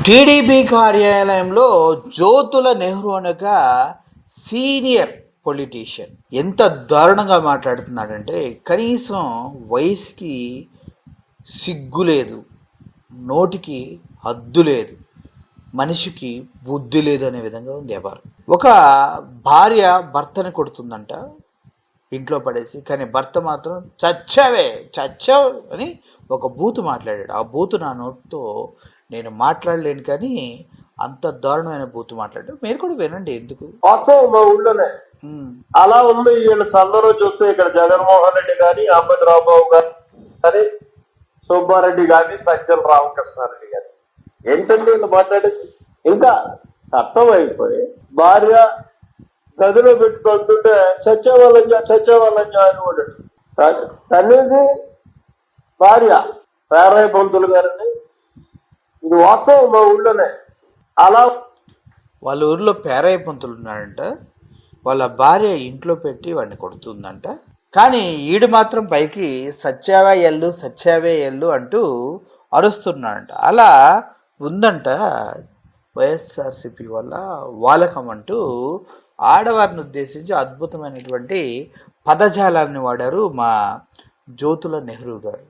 TDP కార్యాలయంలో జ్యోతుల నెహ్రూ అనగా senior politician ఎంత దారుణంగా మాట్లాడుతున్నాడంటే కనీసం వయసుకి సిగ్గు లేదు, నోటికి హద్దు లేదు, మనిషికి బుద్ధి లేదు అనే విధంగా ఉంది ఎవరు. ఒక భార్య భర్తని కొడుతుందంట ఇంట్లో పడేసి, కానీ భర్త మాత్రం చచ్చావు అని ఒక బూతు మాట్లాడాడు. ఆ బూతు నా నోటితో నేను మాట్లాడలేను, కానీ అంత దారుణమైన బూతు మాట్లాడాడు. మీరు కూడా వినండి. ఎందుకు మా ఊళ్ళోనే అలా ఉంది. వీళ్ళు చందరూ చూస్తే ఇక్కడ జగన్మోహన్ రెడ్డి గాని, అంబటి రాంబాబు గాని, సుబ్బారెడ్డి గాని, సజ్జల రామకృష్ణారెడ్డి గాని ఏంటండి వీళ్ళు మాట్లాడేది? ఇంకా చట్టం అయిపోయి భార్య గదిలో పెట్టుకుంటుంటే చచ్చేవాళ్ళంజా అని కూడా తల్లిది భార్య పేరయ్య పంతులు గారిని. ఇది వాస్తవం మా ఊళ్ళోనే. అలా వాళ్ళ ఊర్లో పేరయ్య పంతులు ఉన్నాడంట, వాళ్ళ భార్య ఇంట్లో పెట్టి వాడిని కొడుతుందంట. కానీ ఈడు మాత్రం పైకి సచ్చావే ఎల్లు అంటూ అరుస్తున్నాడంట. అలా ఉందంట వైఎస్ఆర్సీపీ వల్ల వాలకం అంటూ ఆడవారిని ఉద్దేశించి అద్భుతమైనటువంటి పదజాలాన్ని వాడారు మా జ్యోతుల నెహ్రూ గారు.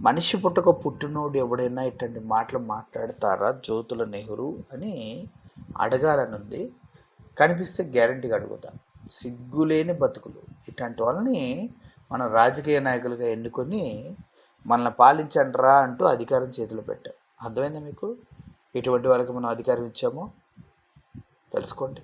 మనిషి పుట్టక పుట్టినోడు ఎవడైనా ఇట్లాంటి మాటలు మాట్లాడతారా జ్యోతుల నెహ్రూ అని అడగాలని ఉంది. కనిపిస్తే గ్యారంటీగా అడుగుతా. సిగ్గులేని బతుకులు ఇట్లాంటి వాళ్ళని మనం రాజకీయ నాయకులుగా ఎన్నుకొని మనల్ని పాలించండిరా అంటూ అధికారం చేతిలో పెట్టాం. అర్థమైందా మీకు? ఎటువంటి వాళ్ళకి మనం అధికారం ఇచ్చామో తెలుసుకోండి.